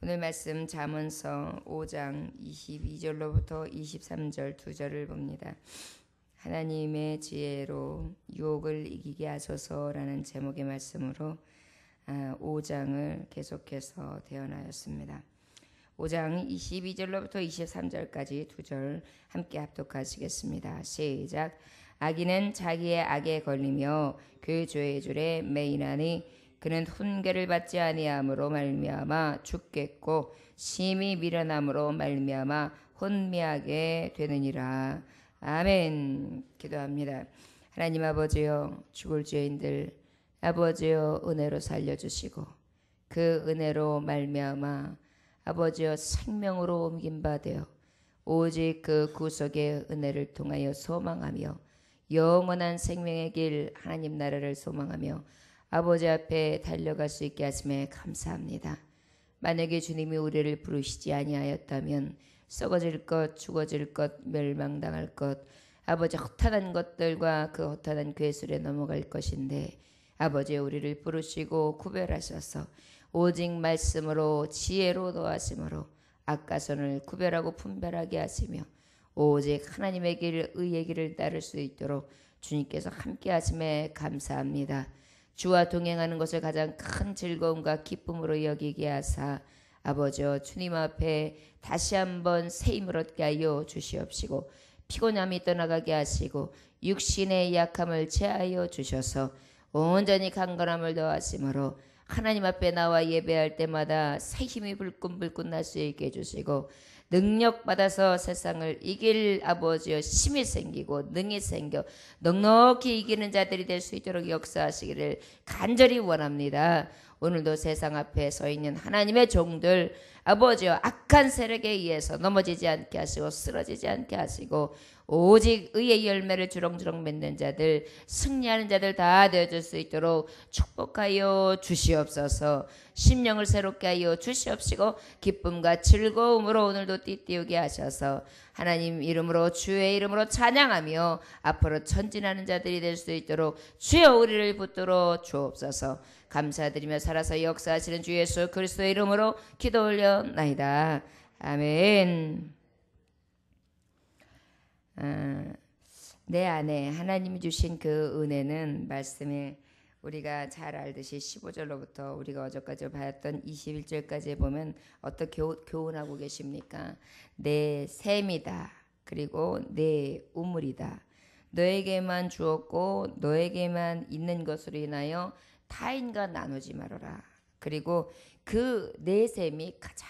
오늘 말씀 잠언서 5장 22절로부터 23절 2절을 봅니다. 하나님의 지혜로 유혹을 이기게 하소서라는 제목의 말씀으로 5장을 계속해서 대언하였습니다. 5장 22절로부터 23절까지 2절 함께 합독하시겠습니다. 시작. 악인은 자기의 악에 걸리며 그 죄의 줄에 매이나니 그는 훈계를 받지 아니함으로 말미암아 죽겠고 심히 미련함으로 말미암아 혼미하게 되느니라. 아멘. 기도합니다. 하나님 아버지여, 죽을 죄인들 아버지여 은혜로 살려주시고 그 은혜로 말미암아 아버지여 생명으로 옮긴 바 되어 오직 그 구속의 은혜를 통하여 소망하며 영원한 생명의 길 하나님 나라를 소망하며 아버지 앞에 달려갈 수 있게 하심에 감사합니다. 만약에 주님이 우리를 부르시지 아니하였다면 썩어질 것, 죽어질 것, 멸망당할 것, 아버지 허탄한 것들과 그 허탄한 괴술에 넘어갈 것인데 아버지 우리를 부르시고 구별하셔서 오직 말씀으로 지혜로 도하심으로 악과선을 구별하고 분별하게 하시며 오직 하나님의 길, 의의 길을 따를 수 있도록 주님께서 함께 하심에 감사합니다. 주와 동행하는 것을 가장 큰 즐거움과 기쁨으로 여기게 하사 아버지여 주님 앞에 다시 한번 새 힘을 얻게 하여 주시옵시고 피곤함이 떠나가게 하시고 육신의 약함을 제하여 주셔서 온전히 강건함을 더하심으로 하나님 앞에 나와 예배할 때마다 새 힘이 불끈불끈 날 수 있게 해주시고 능력 받아서 세상을 이길 아버지여 힘이 생기고 능이 생겨 넉넉히 이기는 자들이 될 수 있도록 역사하시기를 간절히 원합니다. 오늘도 세상 앞에 서 있는 하나님의 종들 아버지여 악한 세력에 의해서 넘어지지 않게 하시고 쓰러지지 않게 하시고 오직 의의 열매를 주렁주렁 맺는 자들 승리하는 자들 다 되어줄 수 있도록 축복하여 주시옵소서. 심령을 새롭게 하여 주시옵시고 기쁨과 즐거움으로 오늘도 띠띠우게 하셔서 하나님 이름으로 주의 이름으로 찬양하며 앞으로 전진하는 자들이 될 수 있도록 주여 우리를 붙들어 주옵소서. 감사드리며 살아서 역사하시는 주 예수 그리스도의 이름으로 기도 올려나이다. 아멘. 내 안에 하나님이 주신 그 은혜는 말씀에 우리가 잘 알듯이 15절로부터 우리가 어제까지 봤던 21절까지 보면 어떻게 교훈하고 계십니까? 내 셈이다. 그리고 내 우물이다. 너에게만 주었고 너에게만 있는 것으로 인하여 타인과 나누지 말아라. 그리고 그 내 셈이 가장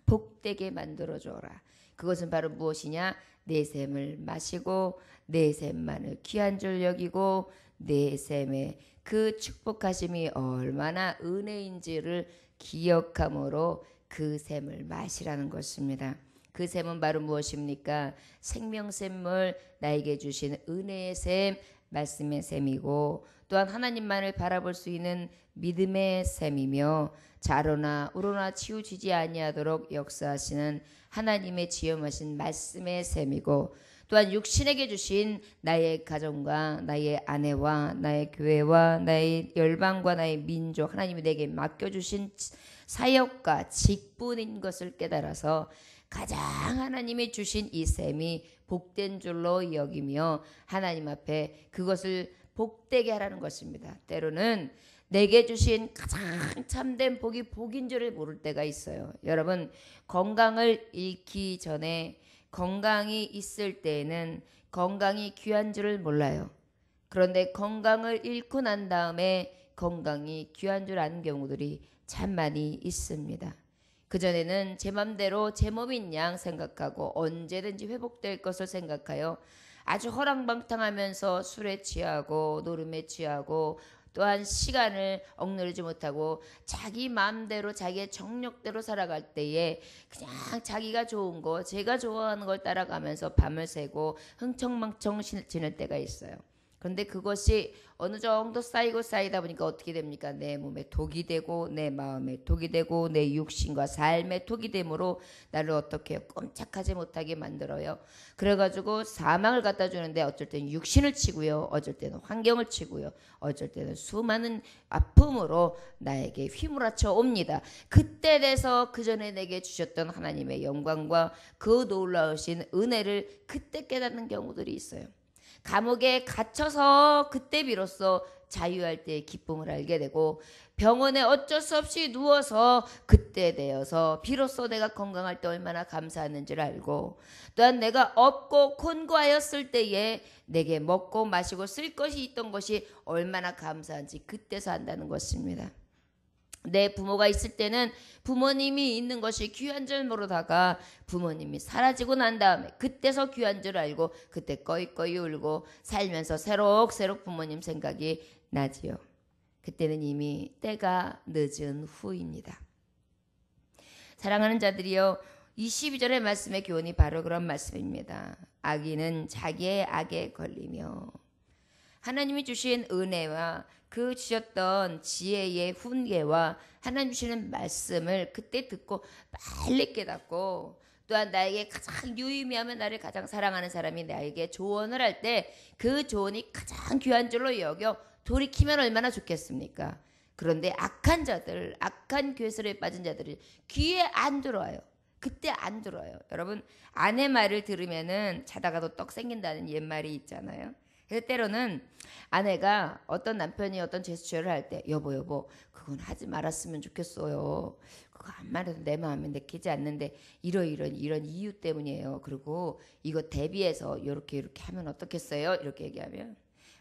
복되게 만들어 주어라. 그것은 바로 무엇이냐? 내 셈을 마시고 내 셈만을 귀한 줄 여기고 내 셈의 그 축복하심이 얼마나 은혜인지를 기억함으로 그 셈을 마시라는 것입니다. 그 셈은 바로 무엇입니까? 생명샘을 나에게 주신 은혜의 셈, 말씀의 셈이고 또한 하나님만을 바라볼 수 있는 믿음의 셈이며 자로나 우로나 치우치지 아니하도록 역사하시는 하나님의 지엄하신 말씀의 셈이고 또한 육신에게 주신 나의 가정과 나의 아내와 나의 교회와 나의 열방과 나의 민족 하나님이 내게 맡겨주신 사역과 직분인 것을 깨달아서 가장 하나님이 주신 이 셈이 복된 줄로 여기며 하나님 앞에 그것을 복되게 하라는 것입니다. 때로는 내게 주신 가장 참된 복이 복인 줄을 모를 때가 있어요. 여러분 건강을 잃기 전에 건강이 있을 때에는 건강이 귀한 줄을 몰라요. 그런데 건강을 잃고 난 다음에 건강이 귀한 줄 아는 경우들이 참 많이 있습니다. 그전에는 제 맘대로 제 몸인 양 생각하고 언제든지 회복될 것을 생각하여 아주 허랑방탕하면서 술에 취하고 노름에 취하고 또한 시간을 억누르지 못하고 자기 마음대로 자기의 정력대로 살아갈 때에 그냥 자기가 좋은 거 제가 좋아하는 걸 따라가면서 밤을 새고 흥청망청 지낼 때가 있어요. 그런데 그것이 어느 정도 쌓이고 쌓이다 보니까 어떻게 됩니까? 내 몸에 독이 되고 내 마음에 독이 되고 내 육신과 삶에 독이 되므로 나를 어떻게 해요? 꼼짝하지 못하게 만들어요. 그래가지고 사망을 갖다 주는데 어쩔 때는 육신을 치고요. 어쩔 때는 환경을 치고요. 어쩔 때는 수많은 아픔으로 나에게 휘몰아쳐 옵니다. 그때 돼서 그 전에 내게 주셨던 하나님의 영광과 그 놀라우신 은혜를 그때 깨닫는 경우들이 있어요. 감옥에 갇혀서 그때 비로소 자유할 때의 기쁨을 알게 되고 병원에 어쩔 수 없이 누워서 그때 되어서 비로소 내가 건강할 때 얼마나 감사하는지를 알고 또한 내가 없고 곤고하였을 때에 내게 먹고 마시고 쓸 것이 있던 것이 얼마나 감사한지 그때서 안다는 것입니다. 내 부모가 있을 때는 부모님이 있는 것이 귀한 줄 모르다가 부모님이 사라지고 난 다음에 그때서 귀한 줄 알고 그때 꺼이꺼이 울고 살면서 새록새록 부모님 생각이 나지요. 그때는 이미 때가 늦은 후입니다. 사랑하는 자들이여, 22절의 말씀의 교훈이 바로 그런 말씀입니다. 악인은 자기의 악에 걸리며 하나님이 주신 은혜와 그 주셨던 지혜의 훈계와 하나님 주시는 말씀을 그때 듣고 빨리 깨닫고 또한 나에게 가장 유의미하면 나를 가장 사랑하는 사람이 나에게 조언을 할 때 그 조언이 가장 귀한 줄로 여겨 돌이키면 얼마나 좋겠습니까? 그런데 악한 자들, 악한 괴설에 빠진 자들이 귀에 안 들어와요. 그때 안 들어요. 여러분, 아내 말을 들으면은 자다가도 떡 생긴다는 옛말이 있잖아요. 그래서 때로는 아내가 어떤 남편이 어떤 제스처를 할 때 여보 그건 하지 말았으면 좋겠어요. 그거 안 말해도 내 마음에 내키지 않는데 이런 이유 때문이에요. 그리고 이거 대비해서 이렇게 하면 어떻겠어요? 이렇게 얘기하면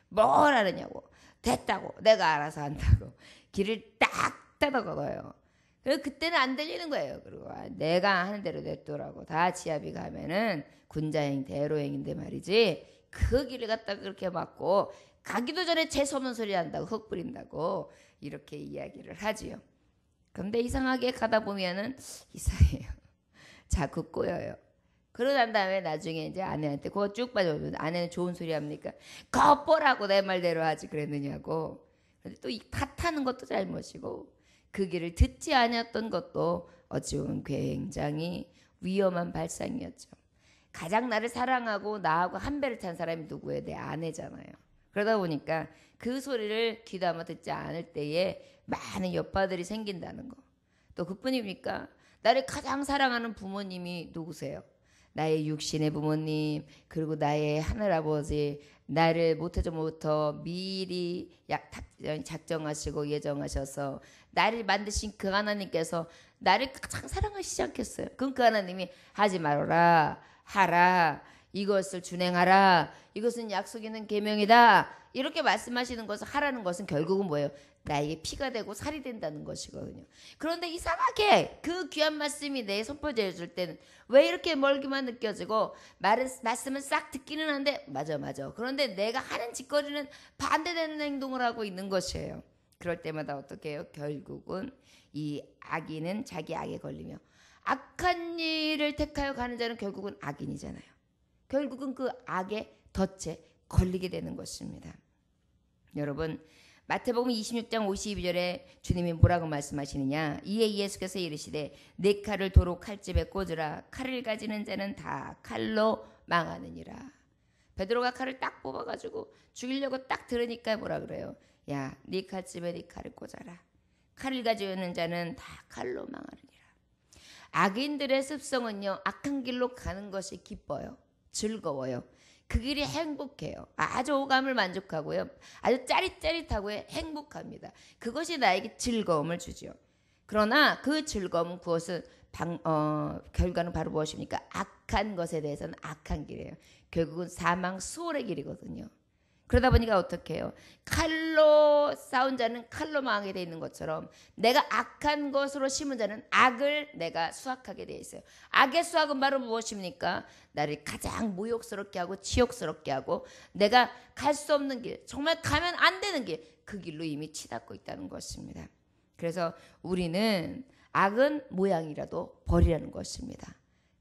뭘 하느냐고, 됐다고, 내가 알아서 한다고 길을 딱 닫아거어요. 그리고 그때는 안 들리는 거예요. 그리고 내가 하는 대로 냅두라고. 다 지압이 가면은 군자행 대로행인데 말이지 그 길을 갖다 그렇게 막고 가기도 전에 재수없는 소리 한다고 흙 뿌린다고 이렇게 이야기를 하지요. 그런데 이상하게 가다 보면은 이상해요. 자꾸 꼬여요. 그러고 난 다음에 나중에 이제 아내한테 그거 쭉 빠져오면 아내는 좋은 소리 합니까? 겉보라고 내 말대로 하지 그랬느냐고. 근데 또 이 탓하는 것도 잘못이고 그 길을 듣지 않았던 것도 어찌 보면 굉장히 위험한 발상이었죠. 가장 나를 사랑하고 나하고 한 배를 탄 사람이 누구예요? 내 아내잖아요. 그러다 보니까 그 소리를 귀담아 듣지 않을 때에 많은 여파들이 생긴다는 거. 또 그뿐입니까? 나를 가장 사랑하는 부모님이 누구세요? 나의 육신의 부모님, 그리고 나의 하늘아버지, 나를 모태전부터 미리 작정하시고 예정하셔서 나를 만드신 그 하나님께서 나를 가장 사랑하시지 않겠어요? 그럼 그 하나님이 하지 말아라, 하라, 이것을 준행하라, 이것은 약속 있는 계명이다, 이렇게 말씀하시는 것을 하라는 것은 결국은 뭐예요? 나에게 피가 되고 살이 된다는 것이거든요. 그런데 이상하게 그 귀한 말씀이 내 손퍼져 있을 때는 왜 이렇게 멀기만 느껴지고 말씀은 싹 듣기는 한데 맞아. 그런데 내가 하는 짓거리는 반대되는 행동을 하고 있는 것이에요. 그럴 때마다 어떻게 해요? 결국은 이 악인은 자기 악에 걸리며 악한 일을 택하여 가는 자는 결국은 악인이잖아요. 결국은 그 악의 덫에 걸리게 되는 것입니다. 여러분, 마태복음 26장 52절에 주님이 뭐라고 말씀하시느냐? 이에 예수께서 이르시되 네 칼을 도로 칼집에 꽂으라. 칼을 가지는 자는 다 칼로 망하느니라. 베드로가 칼을 딱 뽑아가지고 죽이려고 딱 들으니까 뭐라 그래요? 야, 네 칼집에 네 칼을 꽂아라. 칼을 가지는 자는 다 칼로 망하느니라. 악인들의 습성은요, 악한 길로 가는 것이 기뻐요. 즐거워요. 그 길이 행복해요. 아주 오감을 만족하고요. 아주 짜릿짜릿하고 행복합니다. 그것이 나에게 즐거움을 주죠. 그러나 그 즐거움은 결과는 바로 무엇입니까? 악한 것에 대해서는 악한 길이에요. 결국은 사망 수월의 길이거든요. 그러다 보니까 어떻게 해요? 칼로 싸운 자는 칼로 망하게 돼 있는 것처럼 내가 악한 것으로 심은 자는 악을 내가 수확하게 돼 있어요. 악의 수확은 바로 무엇입니까? 나를 가장 모욕스럽게 하고 치욕스럽게 하고 내가 갈 수 없는 길, 정말 가면 안 되는 길, 그 길로 이미 치닫고 있다는 것입니다. 그래서 우리는 악은 모양이라도 버리라는 것입니다.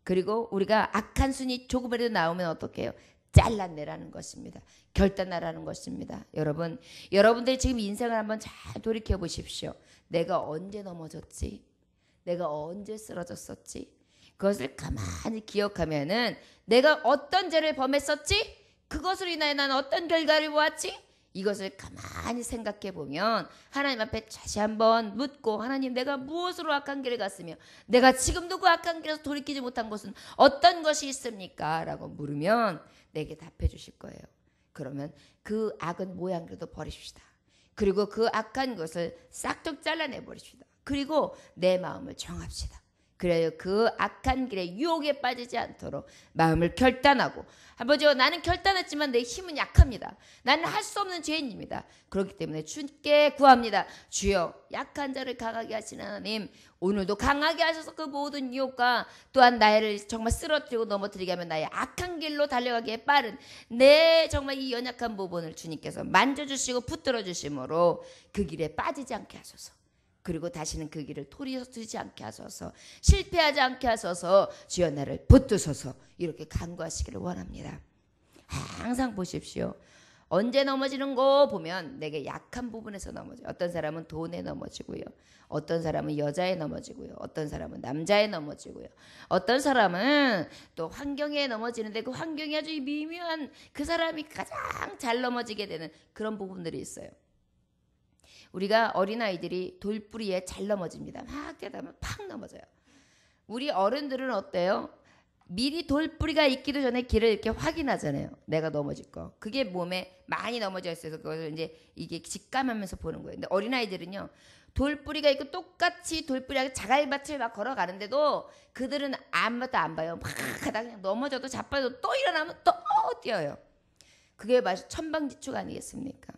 그리고 우리가 악한 순이 조금이라도 나오면 어떻게 해요? 잘라내라는 것입니다. 결단하라는 것입니다. 여러분, 여러분들이 지금 인생을 한번 잘 돌이켜 보십시오. 내가 언제 넘어졌지? 내가 언제 쓰러졌었지? 그것을 가만히 기억하면은 내가 어떤 죄를 범했었지? 그것으로 인하여 나는 어떤 결과를 보았지? 이것을 가만히 생각해 보면 하나님 앞에 다시 한번 묻고, 하나님, 내가 무엇으로 악한 길을 갔으며 내가 지금도 그 악한 길에서 돌이키지 못한 것은 어떤 것이 있습니까? 라고 물으면 내게 답해 주실 거예요. 그러면 그 악은 모양이라도 버리십시다. 그리고 그 악한 것을 싹둑 잘라내 버립시다. 그리고 내 마음을 정합시다. 그래요. 그 악한 길에 유혹에 빠지지 않도록 마음을 결단하고, 아버지요, 나는 결단했지만 내 힘은 약합니다. 나는 할 수 없는 죄인입니다. 그렇기 때문에 주께 구합니다. 주여, 약한 자를 강하게 하시는 하나님, 오늘도 강하게 하셔서 그 모든 유혹과 또한 나를 정말 쓰러뜨리고 넘어뜨리게 하면 나의 악한 길로 달려가기에 빠른 내 정말 이 연약한 부분을 주님께서 만져주시고 붙들어 주심으로 그 길에 빠지지 않게 하소서. 그리고 다시는 그 길을 돌이서지 않게 하소서. 실패하지 않게 하소서. 주여, 나를 붙드소서. 이렇게 간구하시기를 원합니다. 항상 보십시오. 언제 넘어지는 거 보면 내게 약한 부분에서 넘어져요. 어떤 사람은 돈에 넘어지고요. 어떤 사람은 여자에 넘어지고요. 어떤 사람은 남자에 넘어지고요. 어떤 사람은 또 환경에 넘어지는데 그 환경이 아주 미묘한, 그 사람이 가장 잘 넘어지게 되는 그런 부분들이 있어요. 우리가 어린아이들이 돌뿌리에 잘 넘어집니다. 막 깨다면 팍 넘어져요. 우리 어른들은 어때요? 미리 돌뿌리가 있기도 전에 길을 이렇게 확인하잖아요. 내가 넘어질 거. 그게 몸에 많이 넘어져 있어서 그것을 이제 이게 직감하면서 보는 거예요. 근데 어린아이들은요, 돌뿌리가 있고 똑같이 돌뿌리하고 자갈밭을 막 걸어가는데도 그들은 아무것도 안 봐요. 막 하다 그냥 넘어져도 자빠져도 또 일어나면 또 뛰어요. 그게 마치 천방지축 아니겠습니까?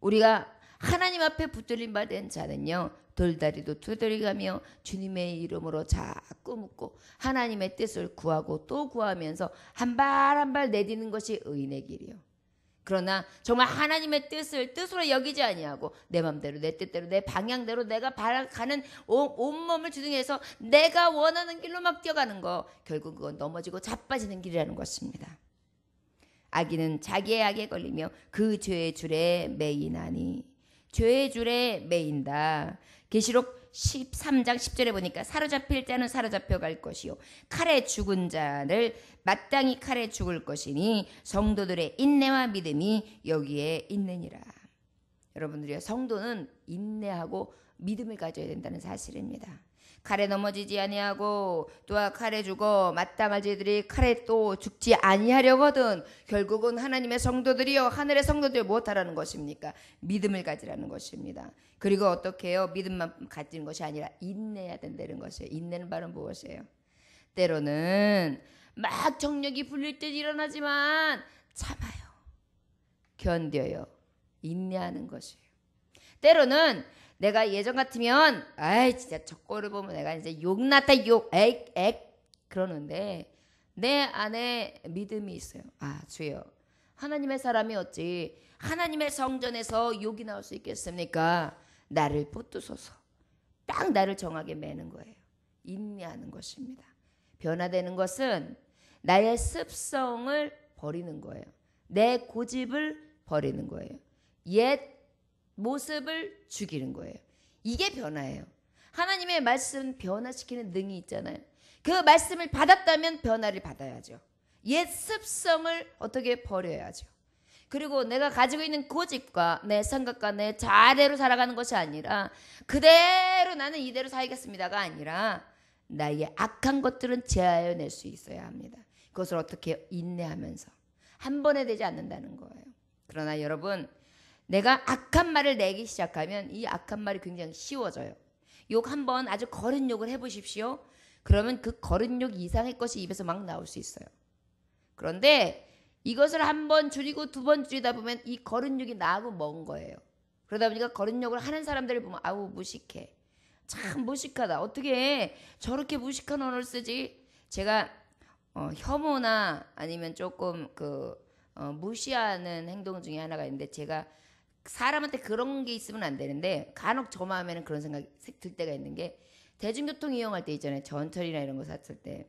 우리가 하나님 앞에 붙들림 받은 자는요, 돌다리도 두드려가며 주님의 이름으로 자꾸 묻고 하나님의 뜻을 구하고 또 구하면서 한 발 한 발 내디는 것이 의인의 길이요. 그러나 정말 하나님의 뜻을 뜻으로 여기지 아니하고 내 맘대로 내 뜻대로 내 방향대로 내가 가는 온몸을 주둥해서 내가 원하는 길로 막 뛰어가는 거, 결국 그건 넘어지고 자빠지는 길이라는 것입니다. 악인은 자기의 악에 걸리며 그 죄의 줄에 매이나니, 죄의 줄에 매인다. 계시록 13장 10절에 보니까 사로잡힐 자는 사로잡혀 갈 것이요 칼에 죽은 자를 마땅히 칼에 죽을 것이니 성도들의 인내와 믿음이 여기에 있느니라. 여러분들이요, 성도는 인내하고 믿음을 가져야 된다는 사실입니다. 칼에 넘어지지 아니하고 또한 칼에 죽어 마땅할 죄들이 칼에 또 죽지 아니하려거든. 결국은 하나님의 성도들이요, 하늘의 성도들이 무엇하라는 것입니까? 믿음을 가지라는 것입니다. 그리고 어떻게 해요? 믿음만 가지는 것이 아니라 인내해야 된다는 것이에요. 인내는 바로 무엇이에요? 때로는 막 정력이 풀릴 때 일어나지만 참아요. 견뎌요. 인내하는 것이에요. 때로는 내가 예전 같으면 아이 진짜 저 꼴을 보면 내가 이제 욕났다 욕 그러는데 내 안에 믿음이 있어요. 아, 주여, 하나님의 사람이 어찌 하나님의 성전에서 욕이 나올 수 있겠습니까? 나를 붙드소서. 딱 나를 정하게 매는 거예요. 인내하는 것입니다. 변화되는 것은 나의 습성을 버리는 거예요. 내 고집을 버리는 거예요. 옛 모습을 죽이는 거예요. 이게 변화예요. 하나님의 말씀 변화시키는 능이 있잖아요. 그 말씀을 받았다면 변화를 받아야죠. 옛 습성을 어떻게 버려야죠. 그리고 내가 가지고 있는 고집과 내 생각과 내 자아대로 살아가는 것이 아니라 그대로 나는 이대로 살겠습니다가 아니라 나의 악한 것들은 제하여낼 수 있어야 합니다. 그것을 어떻게 인내하면서 한 번에 되지 않는다는 거예요. 그러나 여러분, 내가 악한 말을 내기 시작하면 이 악한 말이 굉장히 쉬워져요. 욕 한번 아주 거른 욕을 해보십시오. 그러면 그 거른 욕 이상의 것이 입에서 막 나올 수 있어요. 그런데 이것을 한 번 줄이고 두 번 줄이다 보면 이 거른 욕이 나하고 먼 거예요. 그러다 보니까 거른 욕을 하는 사람들을 보면 아우 무식해. 참 무식하다. 어떻게 저렇게 무식한 언어를 쓰지? 제가 혐오나 아니면 조금 무시하는 행동 중에 하나가 있는데, 제가 사람한테 그런 게 있으면 안 되는데 간혹 저 마음에는 그런 생각이 들 때가 있는 게, 대중교통 이용할 때 있잖아요. 전철이나 이런 거 탔을 때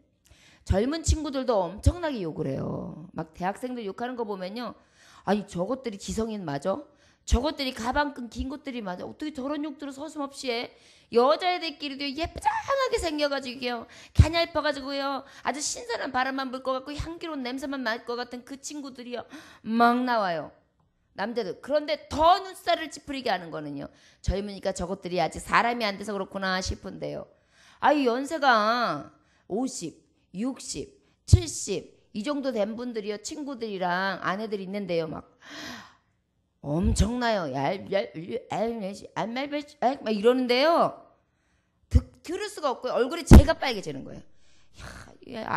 젊은 친구들도 엄청나게 욕을 해요. 막 대학생들 욕하는 거 보면요. 아니 저것들이 지성인 맞아? 저것들이 가방끈 긴 것들이 맞아? 어떻게 저런 욕들을 서슴없이 해? 여자애들끼리도 예쁘장하게 생겨가지고요. 갸냘퍼가지고요. 아주 신선한 바람만 불 것 같고 향기로운 냄새만 맡을 것 같은 그 친구들이요. 막 나와요. 남자들. 그런데 더 눈살을 찌푸리게 하는 거는요. 젊으니까 저것들이 아직 사람이 안 돼서 그렇구나 싶은데요. 아이 연세가 50, 60, 70 이 정도 된 분들이요. 친구들이랑 아내들이 있는데요. 막 엄청나요. 막 이러는데요. 들을 수가 없고요. 얼굴이 제가 빨개지는 거예요.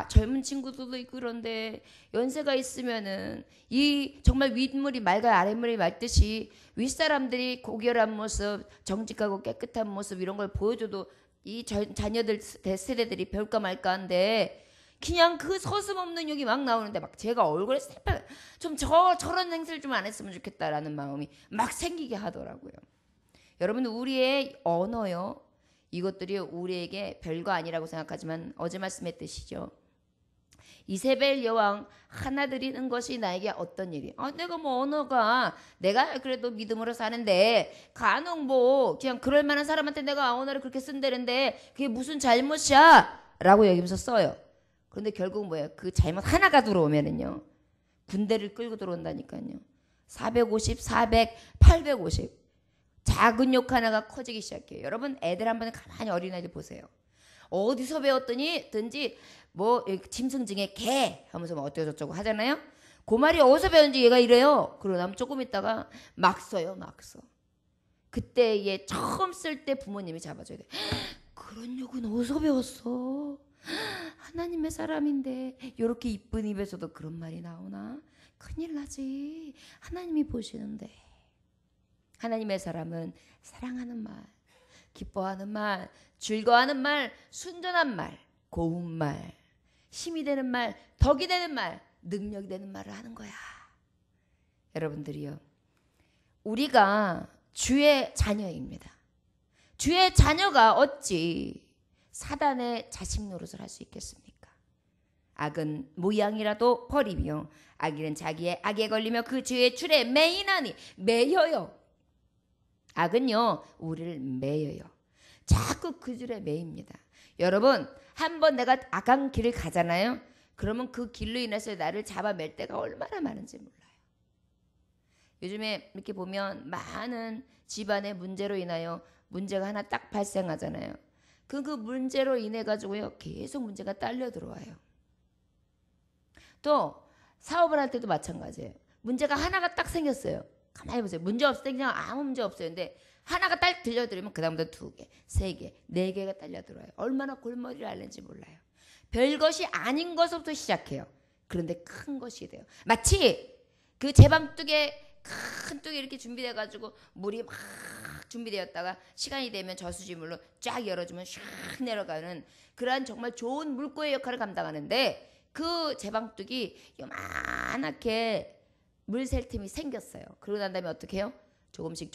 젊은 친구들도 있고 그런데 연세가 있으면은 이 정말 윗물이 맑아 아랫물이 맑듯이 윗사람들이 고결한 모습, 정직하고 깨끗한 모습 이런 걸 보여줘도 이 자녀들 세대들이 별까 말까한데 그냥 그 서슴없는 욕이 막 나오는데 막 제가 얼굴에 새빨 좀 저런 행세를 좀 안 했으면 좋겠다라는 마음이 막 생기게 하더라고요. 여러분 우리의 언어요. 이것들이 우리에게 별거 아니라고 생각하지만 어제 말씀했듯이죠. 이세벨 여왕 하나 드리는 것이 나에게 어떤 일이? 내가 뭐 언어가 내가 그래도 믿음으로 사는데 간혹 뭐 그냥 그럴 만한 사람한테 내가 언어를 그렇게 쓴다는데 그게 무슨 잘못이야? 라고 여기면서 써요. 그런데 결국 뭐예요? 그 잘못 하나가 들어오면은요. 군대를 끌고 들어온다니까요. 450, 400, 850 작은 욕 하나가 커지기 시작해요. 여러분 애들 한번 가만히 어린아이들 보세요. 어디서 배웠더니 든지 뭐 짐승 중에 개 하면서 뭐 어쩌고 저쩌고 하잖아요. 그 말이 어디서 배웠는지 얘가 이래요. 그러고 나면 조금 있다가 막 써요. 막 써. 그때 얘 처음 쓸 때 부모님이 잡아줘야 돼. 그런 욕은 어디서 배웠어? 하나님의 사람인데 이렇게 이쁜 입에서도 그런 말이 나오나? 큰일 나지. 하나님이 보시는데. 하나님의 사람은 사랑하는 말, 기뻐하는 말, 즐거워하는 말, 순전한 말, 고운 말, 힘이 되는 말, 덕이 되는 말, 능력이 되는 말을 하는 거야. 여러분들이요. 우리가 주의 자녀입니다. 주의 자녀가 어찌 사단의 자식 노릇을 할 수 있겠습니까? 악은 모양이라도 버리며 악인은 자기의 악에 걸리며 그 죄의 줄에 매이나니 매여요. 악은요 우리를 매여요. 자꾸 그 줄에 매입니다. 여러분 한번 내가 악한 길을 가잖아요. 그러면 그 길로 인해서 나를 잡아맬 때가 얼마나 많은지 몰라요. 요즘에 이렇게 보면 많은 집안의 문제로 인하여 문제가 하나 딱 발생하잖아요. 그 문제로 인해 가지고요 계속 문제가 딸려 들어와요. 또 사업을 할 때도 마찬가지예요. 문제가 하나가 딱 생겼어요. 가만히 보세요. 문제 없을 때 그냥 아무 문제 없어요. 근데 하나가 딱 들려들으면 그 다음부터 2개, 3개, 4개가 딸려들어요. 얼마나 골머리를 앓는지 몰라요. 별것이 아닌 것부터 시작해요. 그런데 큰 것이 돼요. 마치 그 제방뚝에 큰 뚝이 이렇게 준비돼가지고 물이 막 준비되었다가 시간이 되면 저수지물로 쫙 열어주면 샥 내려가는 그러한 정말 좋은 물고의 역할을 감당하는데 그 제방뚝이 요만하게 물 셀 틈이 생겼어요. 그러고 난 다음에 어떻게 해요? 조금씩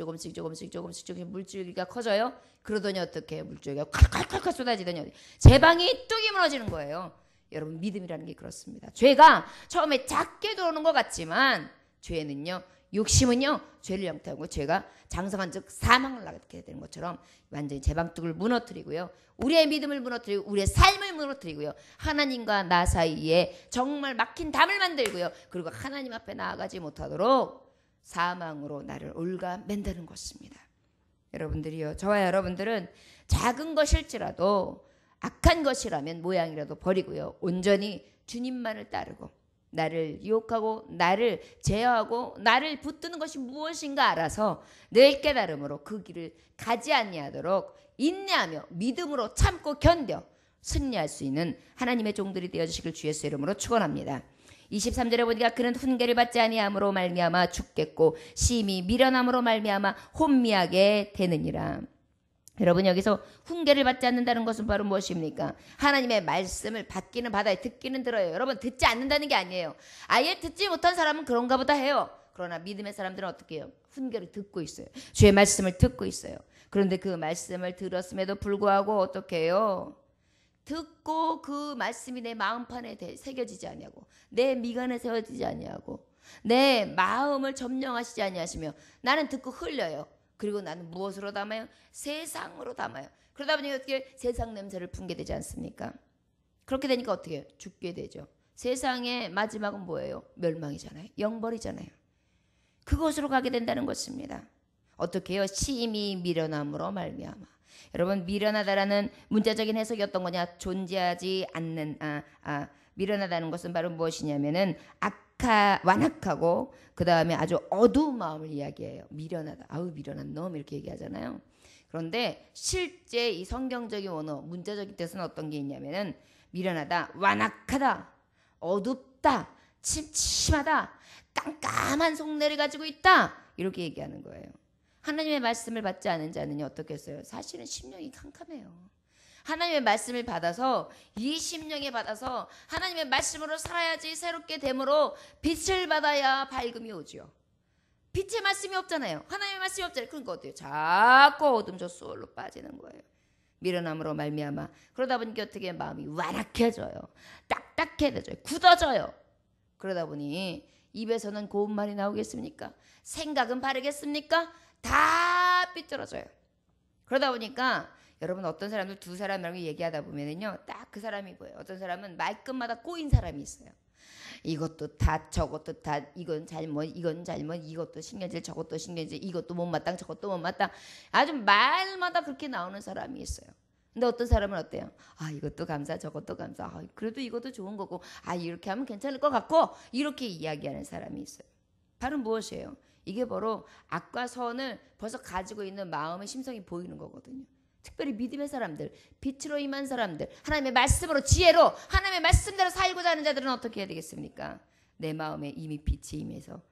물줄기가 커져요. 그러더니 어떻게 해요? 물줄기가 콸콸콸콸 쏟아지더니 제방이 뚝이 무너지는 거예요. 여러분 믿음이라는 게 그렇습니다. 죄가 처음에 작게 들어오는 것 같지만 죄는요. 욕심은요. 죄를 영태하고 죄가 장성한 즉 사망을 낳게 되는 것처럼 완전히 제방뚝을 무너뜨리고요. 우리의 믿음을 무너뜨리고 우리의 삶을 무너뜨리고요. 하나님과 나 사이에 정말 막힌 담을 만들고요. 그리고 하나님 앞에 나아가지 못하도록 사망으로 나를 올가맨다는 것입니다. 여러분들이요. 저와 여러분들은 작은 것일지라도 악한 것이라면 모양이라도 버리고요. 온전히 주님만을 따르고 나를 유혹하고 나를 제어하고 나를 붙드는 것이 무엇인가 알아서 늘 깨달음으로 그 길을 가지 아니하도록 인내하며 믿음으로 참고 견뎌 승리할 수 있는 하나님의 종들이 되어주시길 주 예수의 이름으로 축원합니다. 23절에 보니까 그는 훈계를 받지 아니함으로 말미암아 죽겠고 심히 미련함으로 말미암아 혼미하게 되느니라. 여러분 여기서 훈계를 받지 않는다는 것은 바로 무엇입니까? 하나님의 말씀을 받기는 받아요. 듣기는 들어요. 여러분 듣지 않는다는 게 아니에요. 아예 듣지 못한 사람은 그런가 보다 해요. 그러나 믿음의 사람들은 어떻게 해요? 훈계를 듣고 있어요. 주의 말씀을 듣고 있어요. 그런데 그 말씀을 들었음에도 불구하고 어떻게 해요? 듣고 그 말씀이 내 마음판에 새겨지지 아니하고 내 미간에 세워지지 아니하고 내 마음을 점령하시지 아니하시며 나는 듣고 흘려요. 그리고 나는 무엇으로 담아요? 세상으로 담아요. 그러다 보니 어떻게 세상 냄새를 풍게 되지 않습니까? 그렇게 되니까 어떻게 해요? 죽게 되죠. 세상의 마지막은 뭐예요? 멸망이잖아요. 영벌이잖아요. 그곳으로 가게 된다는 것입니다. 어떻게 해요? 심히 미련함으로 말미암아. 여러분, 미련하다라는 문자적인 해석이 어떤 거냐? 존재하지 않는 미련하다는 것은 바로 무엇이냐면은 완악하고 그 다음에 아주 어두운 마음을 이야기해요. 미련하다. 아우 미련한 놈 이렇게 얘기하잖아요. 그런데 실제 이 성경적인 원어 문자적인 뜻은 어떤 게 있냐면은 미련하다, 완악하다, 어둡다, 침침하다, 깜깜한 속내를 가지고 있다 이렇게 얘기하는 거예요. 하나님의 말씀을 받지 않은 자는 어떻겠어요? 사실은 심령이 캄캄해요. 하나님의 말씀을 받아서 이 심령에 받아서 하나님의 말씀으로 살아야지 새롭게 됨으로 빛을 받아야 밝음이 오지요. 빛의 말씀이 없잖아요. 하나님의 말씀이 없잖아요. 그러니까 어때요? 자꾸 어둠 저 수월로 빠지는 거예요. 미련함으로 말미암아. 그러다 보니까 어떻게 마음이 완악해져요. 딱딱해져요. 굳어져요. 그러다 보니 입에서는 고운 말이 나오겠습니까? 생각은 바르겠습니까? 다 삐뚤어져요. 그러다 보니까 여러분 어떤 사람들 두 사람이라고 얘기하다 보면은요 딱 그 사람이 보여요. 어떤 사람은 말끝마다 꼬인 사람이 있어요. 이것도 다 저것도 다 이건 잘못 이건 잘못 이것도 신경질 저것도 신경질 이것도 못마땅 저것도 못마땅 아주 말마다 그렇게 나오는 사람이 있어요. 근데 어떤 사람은 어때요? 아 이것도 감사 저것도 감사 그래도 이것도 좋은 거고 이렇게 하면 괜찮을 것 같고 이렇게 이야기하는 사람이 있어요. 바로 무엇이에요? 이게 바로 악과 선을 벌써 가지고 있는 마음의 심성이 보이는 거거든요. 특별히 믿음의 사람들, 빛으로 임한 사람들, 하나님의 말씀으로 지혜로 하나님의 말씀대로 살고자 하는 자들은 어떻게 해야 되겠습니까? 내 마음에 이미 빛이 임해서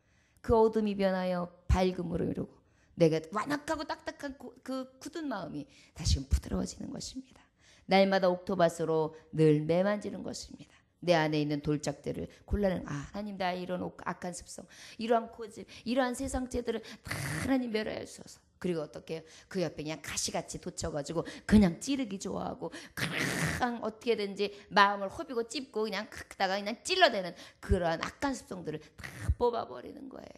그 어둠이 변하여 밝음으로 이루고 내가 완악하고 딱딱한 그 굳은 마음이 다시금 부드러워지는 것입니다. 날마다 옥토밭으로 늘 매만지는 것입니다. 내 안에 있는 돌짝들을 골라내는 하나님 나의 이런 악한 습성 이러한 고집 이러한 세상죄들을 다 하나님 멸하여주소서. 그리고 어떻게 해요? 그 옆에 그냥 가시같이 돋쳐가지고 그냥 찌르기 좋아하고 그냥 어떻게든지 마음을 호비고 찝고 그냥 크다가 그냥 찔러대는 그러한 악한 습성들을 다 뽑아버리는 거예요.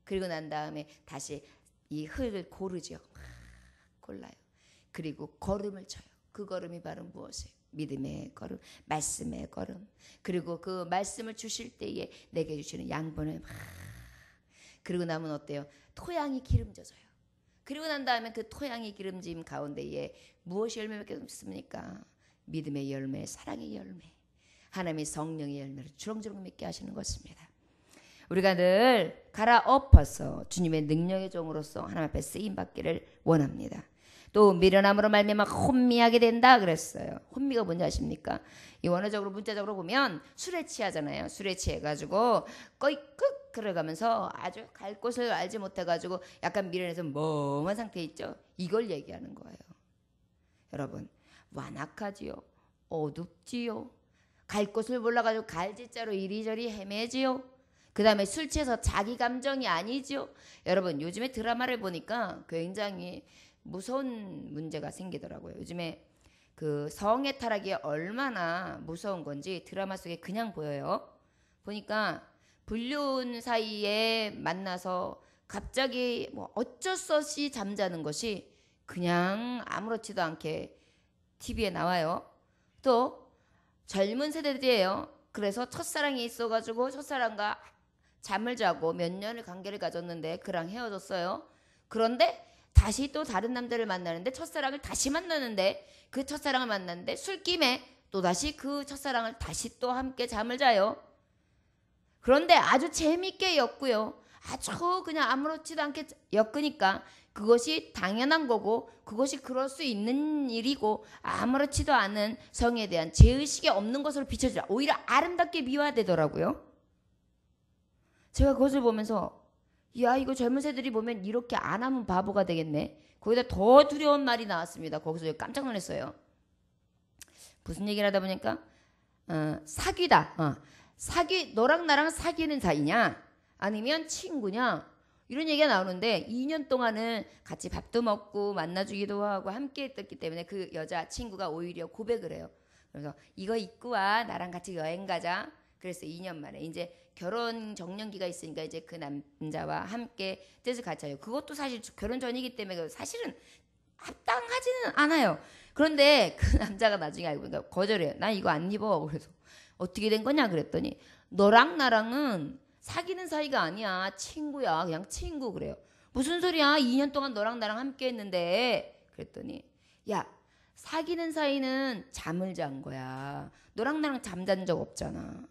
그리고 난 다음에 다시 이 흙을 고르죠. 골라요. 그리고 걸음을 쳐요. 그 걸음이 바로 무엇이에요? 믿음의 걸음, 말씀의 걸음. 그리고 그 말씀을 주실 때에 내게 주시는 양분을 그리고 나면 어때요? 토양이 기름져져요. 그리고 난 다음에 그 토양이 기름짐 가운데에 무엇이 열매 맺겠습니까? 믿음의 열매, 사랑의 열매, 하나님의 성령의 열매를 주렁주렁 맺게 하시는 것입니다. 우리가 늘 갈아엎어서 주님의 능력의 종으로서 하나님 앞에 쓰임받기를 원합니다. 또 미련함으로 말미암아 혼미하게 된다 그랬어요. 혼미가 뭔지 아십니까? 이 원어적으로 문자적으로 보면 술에 취하잖아요. 술에 취해가지고 꺼이끄 그러가면서 아주 갈 곳을 알지 못해가지고 약간 미련해서 멍한 상태에 있죠. 이걸 얘기하는 거예요. 여러분 완악하지요. 어둡지요. 갈 곳을 몰라가지고 갈짓자로 이리저리 헤매지요. 그 다음에 술 취해서 자기 감정이 아니지요. 여러분 요즘에 드라마를 보니까 굉장히 무서운 문제가 생기더라고요. 요즘에 그 성의 타락이 얼마나 무서운 건지 드라마 속에 그냥 보여요. 보니까 불륜 사이에 만나서 갑자기 뭐 어쩔 수 없이 잠자는 것이 그냥 아무렇지도 않게 TV에 나와요. 또 젊은 세대들이에요. 그래서 첫사랑이 있어가지고 첫사랑과 잠을 자고 몇 년을 관계를 가졌는데 그랑 헤어졌어요. 그런데 다시 또 다른 남자를 만나는데 첫사랑을 다시 만나는데 그 첫사랑을 만났는데 술김에 또다시 그 첫사랑을 다시 또 함께 잠을 자요. 그런데 아주 재밌게 엮고요. 아주 그냥 아무렇지도 않게 엮으니까 그것이 당연한 거고 그것이 그럴 수 있는 일이고 아무렇지도 않은 성에 대한 죄의식이 없는 것으로 비춰지라. 오히려 아름답게 미화되더라고요. 제가 그것을 보면서 야 이거 젊은 세들이 보면 이렇게 안 하면 바보가 되겠네. 거기다 더 두려운 말이 나왔습니다. 거기서 깜짝 놀랐어요. 무슨 얘기를 하다 보니까 사귀다. 너랑 나랑 사귀는 사이냐 아니면 친구냐 이런 얘기가 나오는데 2년 동안은 같이 밥도 먹고 만나주기도 하고 함께 했기 때문에 그 여자 친구가 오히려 고백을 해요. 그래서 이거 입고 와. 나랑 같이 여행 가자. 그래서 2년 만에 이제 결혼 정년기가 있으니까 이제 그 남자와 함께 뜻을 같이 요. 그것도 사실 결혼 전이기 때문에 사실은 합당하지는 않아요. 그런데 그 남자가 나중에 알고 보니까 거절해요. 나 이거 안 입어. 그래서 어떻게 된 거냐 그랬더니 너랑 나랑은 사귀는 사이가 아니야. 친구야. 그냥 친구. 그래요. 무슨 소리야. 2년 동안 너랑 나랑 함께 했는데. 그랬더니 야, 사귀는 사이는 잠을 잔 거야. 너랑 나랑 잠잔 적 없잖아.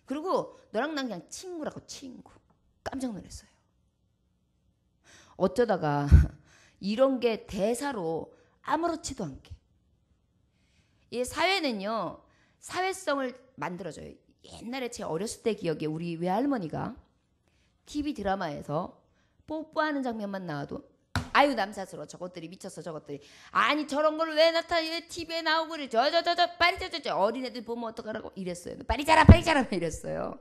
그리고 너랑 난 그냥 친구라고. 친구. 깜짝 놀랐어요. 어쩌다가 이런 게 대사로 아무렇지도 않게. 이 사회는요, 사회성을 만들어줘요. 옛날에 제 어렸을 때 기억에 우리 외할머니가 TV 드라마에서 뽀뽀하는 장면만 나와도 아유 남사스러워. 저것들이 미쳤어. 저것들이. 아니 저런 걸 왜 나타내. TV에 나오고 그래. 저 빨리 저 어린애들 보면 어떡하라고 이랬어요. 빨리 자라 이랬어요.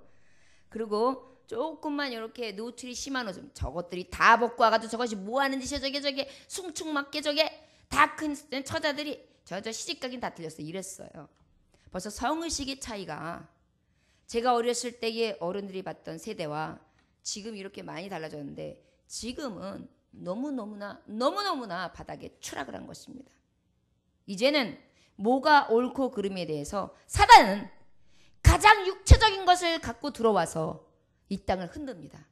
그리고 조금만 이렇게 노출이 심한 옷 저것들이 다 벗고 와가지고 저것이 뭐하는 짓이야. 저게 숭충맞게 저게 다 큰 처자들이 저 시집가긴 다 틀렸어요. 이랬어요. 벌써 성의식의 차이가 제가 어렸을 때의 어른들이 봤던 세대와 지금 이렇게 많이 달라졌는데 지금은 너무너무나 바닥에 추락을 한 것입니다. 이제는 뭐가 옳고 그름에 대해서 사단은 가장 육체적인 것을 갖고 들어와서 이 땅을 흔듭니다.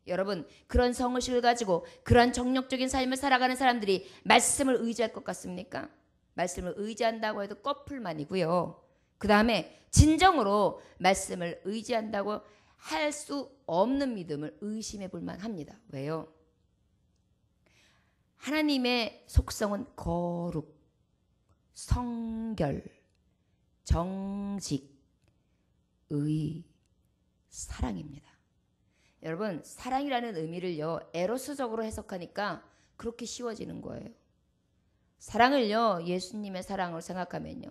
여러분, 그런 성의식을 가지고 그런 정력적인 삶을 살아가는 사람들이 말씀을 의지할 것 같습니까? 말씀을 의지한다고 해도 꺼풀만이고요. 그 다음에 진정으로 말씀을 의지한다고 할 수 없는 믿음을 의심해 볼 만합니다. 왜요? 하나님의 속성은 거룩, 성결, 정직, 의, 사랑입니다. 여러분, 사랑이라는 의미를요, 에로스적으로 해석하니까 그렇게 쉬워지는 거예요. 사랑을요, 예수님의 사랑으로 생각하면요,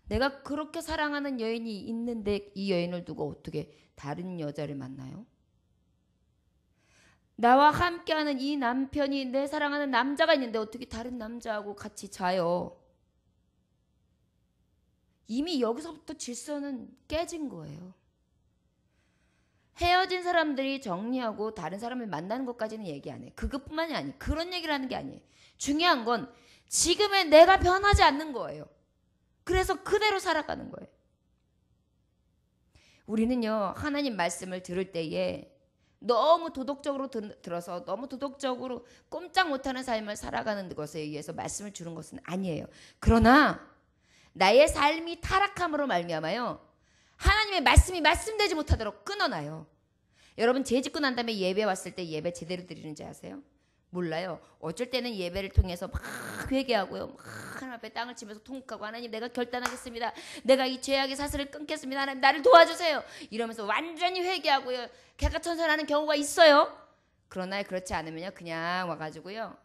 내가 그렇게 사랑하는 여인이 있는데 이 여인을 두고 어떻게 다른 여자를 만나요? 나와 함께하는 이 남편이 내 사랑하는 남자가 있는데 어떻게 다른 남자하고 같이 자요? 이미 여기서부터 질서는 깨진 거예요. 헤어진 사람들이 정리하고 다른 사람을 만나는 것까지는 얘기 안 해. 그것뿐만이 아니에요. 그런 얘기를 하는 게 아니에요. 중요한 건 지금의 내가 변하지 않는 거예요. 그래서 그대로 살아가는 거예요. 우리는요, 하나님 말씀을 들을 때에 너무 도덕적으로 들어서 너무 도덕적으로 꼼짝 못하는 삶을 살아가는 것에 의해서 말씀을 주는 것은 아니에요. 그러나 나의 삶이 타락함으로 말미암아요, 하나님의 말씀이 말씀되지 못하도록 끊어놔요. 여러분, 죄 짓고 난 다음에 예배 왔을 때 예배 제대로 드리는지 아세요? 몰라요. 어쩔 때는 예배를 통해서 막 회개하고요, 막 하나님 앞에 땅을 치면서 통곡하고, 하나님 내가 결단하겠습니다. 내가 이 죄악의 사슬을 끊겠습니다. 하나님 나를 도와주세요. 이러면서 완전히 회개하고요, 개가천선하는 경우가 있어요. 그러나 그렇지 않으면요, 그냥 와가지고요,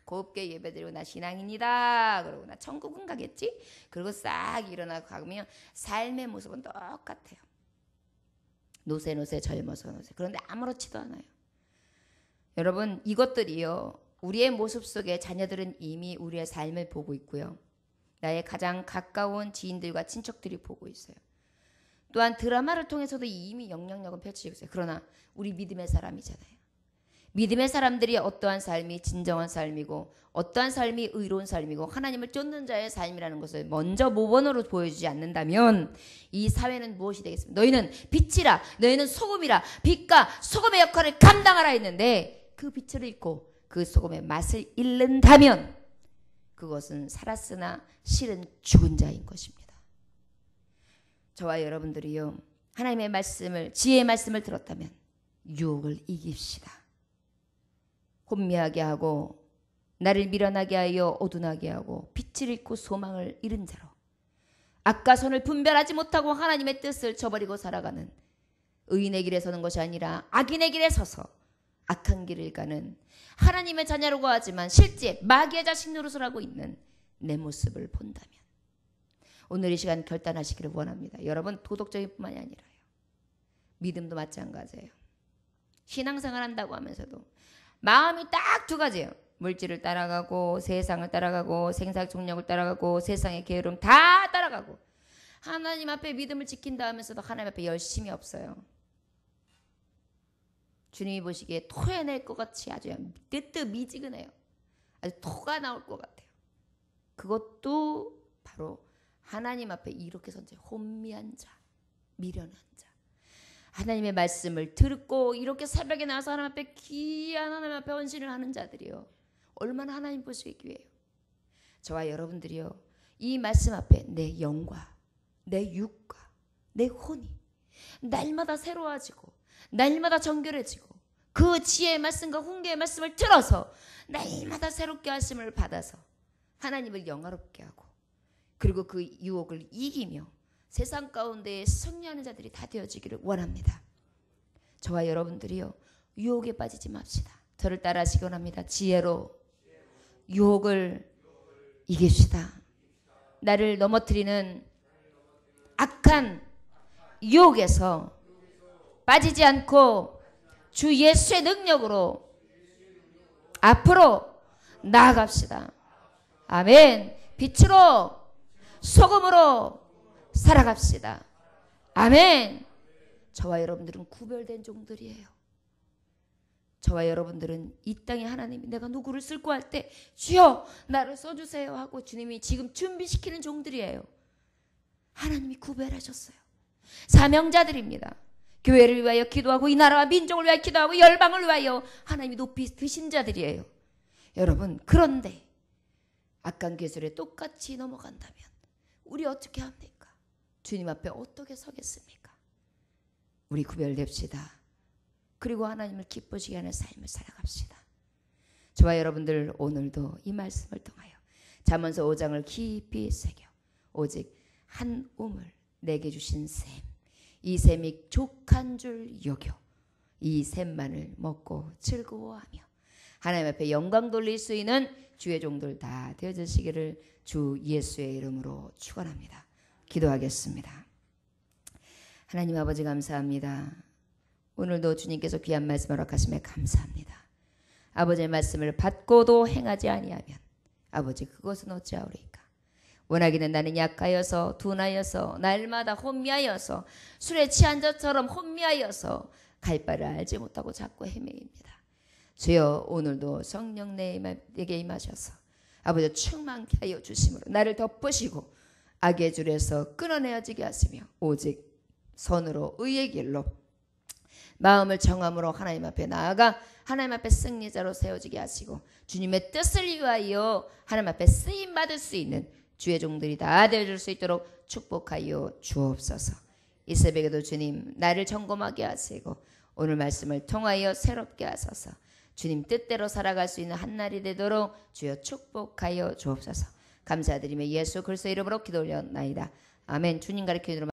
곱게 예배드리고 나 신앙인이다 그러고 나 천국은 가겠지? 그리고 싹 일어나고 가면 삶의 모습은 똑같아요. 노세 젊어서 노세. 그런데 아무렇지도 않아요. 여러분, 이것들이요, 우리의 모습 속에 자녀들은 이미 우리의 삶을 보고 있고요, 나의 가장 가까운 지인들과 친척들이 보고 있어요. 또한 드라마를 통해서도 이미 영향력은 펼치고 있어요. 그러나 우리 믿음의 사람이잖아요. 믿음의 사람들이 어떠한 삶이 진정한 삶이고 어떠한 삶이 의로운 삶이고 하나님을 쫓는 자의 삶이라는 것을 먼저 모범으로 보여주지 않는다면 이 사회는 무엇이 되겠습니까? 너희는 빛이라, 너희는 소금이라, 빛과 소금의 역할을 감당하라 했는데 그 빛을 잃고 그 소금의 맛을 잃는다면 그것은 살았으나 실은 죽은 자인 것입니다. 저와 여러분들이요, 하나님의 말씀을, 지혜의 말씀을 들었다면 유혹을 이깁시다. 혼미하게 하고 나를 미련하게 하여 어둔하게 하고 빛을 잃고 소망을 잃은 자로 악과 선을 분별하지 못하고 하나님의 뜻을 저버리고 살아가는 의인의 길에 서는 것이 아니라 악인의 길에 서서 악한 길을 가는 하나님의 자녀라고 하지만 실제 마귀의 자식 노릇을 하고 있는 내 모습을 본다면 오늘 이 시간 결단하시기를 원합니다. 여러분, 도덕적인 뿐만이 아니라요, 믿음도 마찬가지예요. 신앙생활 한다고 하면서도 마음이 딱 두 가지예요. 물질을 따라가고 세상을 따라가고 생사적 종력을 따라가고 세상의 게으름 다 따라가고 하나님 앞에 믿음을 지킨다 하면서도 하나님 앞에 열심이 없어요. 주님이 보시기에 토해낼 것 같이 아주 뜨뜻미지근해요. 아주 토가 나올 것 같아요. 그것도 바로 하나님 앞에 이렇게 선제 혼미한 자, 미련한 자, 하나님의 말씀을 듣고 이렇게 새벽에 나와서 하나님 앞에 귀한 하나님 앞에 헌신을 하는 자들이요, 얼마나 하나님 보시기 귀해요. 저와 여러분들이요, 이 말씀 앞에 내 영과 내 육과 내 혼이 날마다 새로워지고 날마다 정결해지고 그 지혜의 말씀과 훈계의 말씀을 들어서 날마다 새롭게 하심을 받아서 하나님을 영화롭게 하고, 그리고 그 유혹을 이기며 세상 가운데에 승리하는 자들이 다 되어지기를 원합니다. 저와 여러분들이요, 유혹에 빠지지 맙시다. 저를 따라하시기 원합니다. 지혜로 유혹을 이깁시다. 나를 넘어뜨리는 악한 유혹에서 빠지지 않고 주 예수의 능력으로 앞으로 나아갑시다. 아멘. 빛으로 소금으로 살아갑시다. 아멘. 저와 여러분들은 구별된 종들이에요. 저와 여러분들은 이 땅에 하나님이 내가 누구를 쓸 거 할 때 주여 나를 써주세요 하고 주님이 지금 준비시키는 종들이에요. 하나님이 구별하셨어요. 사명자들입니다. 교회를 위하여 기도하고 이 나라와 민족을 위하여 기도하고 열방을 위하여 하나님이 높이 드신 자들이에요. 여러분, 그런데 악한 괴술에 똑같이 넘어간다면 우리 어떻게 합니까? 주님 앞에 어떻게 서겠습니까? 우리 구별됩시다. 그리고 하나님을 기쁘시게 하는 삶을 살아갑시다. 저와 여러분들 오늘도 이 말씀을 통하여 잠언서 5장을 깊이 새겨 오직 한 우물 내게 주신 샘, 이 샘이 족한 줄 여겨 이 샘만을 먹고 즐거워하며 하나님 앞에 영광 돌릴 수 있는 주의 종들 다 되어주시기를 주 예수의 이름으로 축원합니다. 기도하겠습니다. 하나님 아버지 감사합니다. 오늘도 주님께서 귀한 말씀을 허락하심에 감사합니다. 아버지의 말씀을 받고도 행하지 아니하면 아버지 그것은 어찌하오리까? 원하기는 나는 약하여서 둔하여서 날마다 혼미하여서 술에 취한 자처럼 혼미하여서 갈 바를 알지 못하고 자꾸 헤매입니다. 주여 오늘도 성령 내게 임하셔서 아버지 충만케 하여 주심으로 나를 덮으시고 악의 줄에서 끊어내어지게 하시며 오직 선으로 의의 길로 마음을 정함으로 하나님 앞에 나아가 하나님 앞에 승리자로 세워지게 하시고 주님의 뜻을 위하여 하나님 앞에 쓰임받을 수 있는 주의 종들이 다 되어줄 수 있도록 축복하여 주옵소서. 이 새벽에도 주님 나를 점검하게 하시고 오늘 말씀을 통하여 새롭게 하소서. 주님 뜻대로 살아갈 수 있는 한날이 되도록 주여 축복하여 주옵소서. 감사드리며 예수 그리스도 이름으로 기도 올려나이다. 아멘. 주님 가르치는